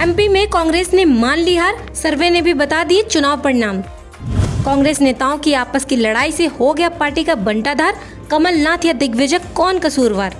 MP में कांग्रेस ने मान ली हार, सर्वे ने भी बता दिए चुनाव परिणाम। कांग्रेस नेताओं की आपस की लड़ाई से हो गया पार्टी का बंटाधार, कमलनाथ या दिग्विजय कौन कसूरवार।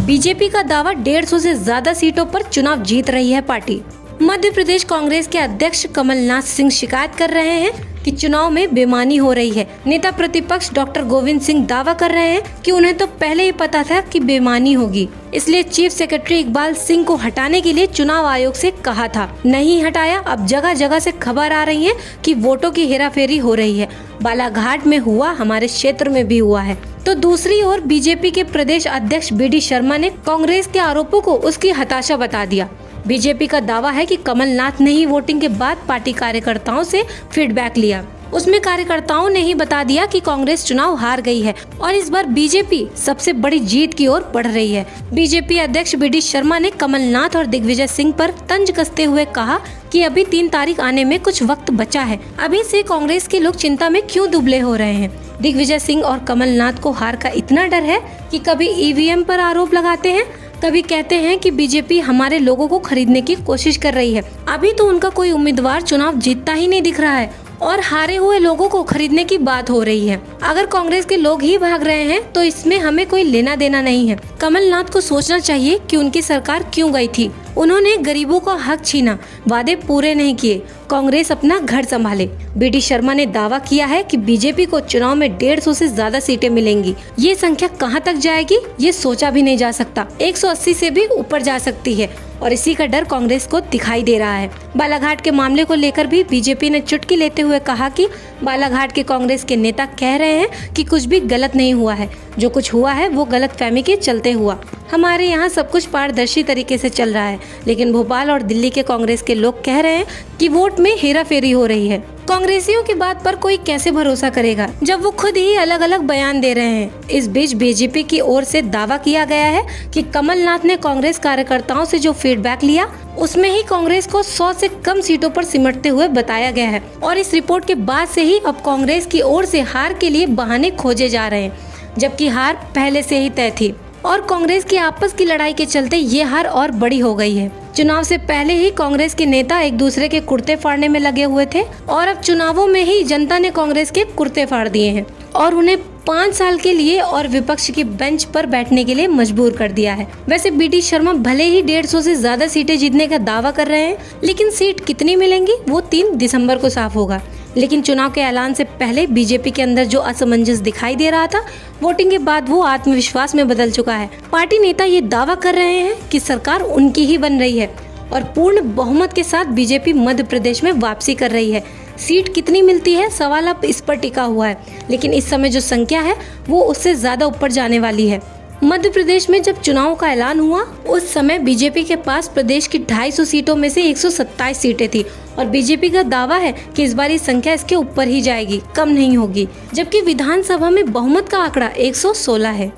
बीजेपी का दावा 150 से ज्यादा सीटों पर चुनाव जीत रही है पार्टी। मध्य प्रदेश कांग्रेस के अध्यक्ष कमलनाथ सिंह शिकायत कर रहे हैं कि चुनाव में बेईमानी हो रही है। नेता प्रतिपक्ष डॉक्टर गोविंद सिंह दावा कर रहे हैं कि उन्हें तो पहले ही पता था कि बेईमानी होगी, इसलिए चीफ सेक्रेटरी इकबाल सिंह को हटाने के लिए चुनाव आयोग से कहा था, नहीं हटाया। अब जगह जगह से खबर आ रही है कि वोटों की हेराफेरी हो रही है। बालाघाट में हुआ, हमारे क्षेत्र में भी हुआ है। तो दूसरी ओर बीजेपी के प्रदेश अध्यक्ष BD शर्मा ने कांग्रेस के आरोपों को उसकी हताशा बता दिया। बीजेपी का दावा है कि कमलनाथ ने ही वोटिंग के बाद पार्टी कार्यकर्ताओं से फीडबैक लिया। उसमें कार्यकर्ताओं ने ही बता दिया कि कांग्रेस चुनाव हार गई है और इस बार बीजेपी सबसे बड़ी जीत की ओर बढ़ रही है। बीजेपी अध्यक्ष BD शर्मा ने कमलनाथ और दिग्विजय सिंह पर तंज कसते हुए कहा कि अभी 3 तारीख आने में कुछ वक्त बचा है, अभी से कांग्रेस के लोग चिंता में क्यों दुबले हो रहे हैं। दिग्विजय सिंह और कमलनाथ को हार का इतना डर है कि कभी EVM पर आरोप लगाते हैं, कभी कहते हैं कि बीजेपी हमारे लोगों को खरीदने की कोशिश कर रही है। अभी तो उनका कोई उम्मीदवार चुनाव जीतता ही नहीं दिख रहा है और हारे हुए लोगों को खरीदने की बात हो रही है। अगर कांग्रेस के लोग ही भाग रहे हैं तो इसमें हमें कोई लेना देना नहीं है। कमलनाथ को सोचना चाहिए कि उनकी सरकार क्यों गई थी। उन्होंने गरीबों का हक छीना, वादे पूरे नहीं किए। कांग्रेस अपना घर संभाले। BD शर्मा ने दावा किया है कि बीजेपी को चुनाव में 150 से ज्यादा सीटें मिलेंगी। ये संख्या कहां तक जाएगी ये सोचा भी नहीं जा सकता। 180 से भी ऊपर जा सकती है और इसी का डर कांग्रेस को दिखाई दे रहा है। बालाघाट के मामले को लेकर भी बीजेपी ने चुटकी लेते हुए कहा कि बालाघाट के कांग्रेस के नेता कह रहे हैं कि कुछ भी गलत नहीं हुआ है, जो कुछ हुआ है वो गलतफहमी के चलते हुआ। हमारे यहाँ सब कुछ पारदर्शी तरीके से चल रहा है, लेकिन भोपाल और दिल्ली के कांग्रेस के लोग कह रहे हैं कि वोट में हेराफेरी हो रही है। कांग्रेसियों की बात पर कोई कैसे भरोसा करेगा जब वो खुद ही अलग अलग बयान दे रहे हैं। इस बीच बीजेपी की ओर से दावा किया गया है कि कमलनाथ ने कांग्रेस कार्यकर्ताओं से जो फीडबैक लिया उसमें ही कांग्रेस को 100 से कम सीटों पर सिमटते हुए बताया गया है और इस रिपोर्ट के बाद से ही अब कांग्रेस की ओर से हार के लिए बहाने खोजे जा रहे हैं, जबकि हार पहले से ही तय थी और कांग्रेस की आपस की लड़ाई के चलते ये हार और बड़ी हो गई है। चुनाव से पहले ही कांग्रेस के नेता एक दूसरे के कुर्ते फाड़ने में लगे हुए थे और अब चुनावों में ही जनता ने कांग्रेस के कुर्ते फाड़ दिए हैं और उन्हें 5 साल के लिए और विपक्ष की बेंच पर बैठने के लिए मजबूर कर दिया है। वैसे BD शर्मा भले ही 150 से ज्यादा सीटें जीतने का दावा कर रहे हैं, लेकिन सीट कितनी मिलेंगी वो 3 दिसंबर को साफ होगा। लेकिन चुनाव के ऐलान से पहले बीजेपी के अंदर जो असमंजस दिखाई दे रहा था, वोटिंग के बाद वो आत्मविश्वास में बदल चुका है। पार्टी नेता ये दावा कर रहे हैं कि सरकार उनकी ही बन रही है और पूर्ण बहुमत के साथ बीजेपी मध्य प्रदेश में वापसी कर रही है। सीट कितनी मिलती है सवाल अब इस पर टिका हुआ है, लेकिन इस समय जो संख्या है वो उससे ज्यादा ऊपर जाने वाली है। मध्य प्रदेश में जब चुनाव का ऐलान हुआ उस समय बीजेपी के पास प्रदेश की 250 सीटों में से 127 सीटें थी और बीजेपी का दावा है कि इस बार ये संख्या इसके ऊपर ही जाएगी, कम नहीं होगी, जबकि विधानसभा में बहुमत का आंकड़ा 116 है।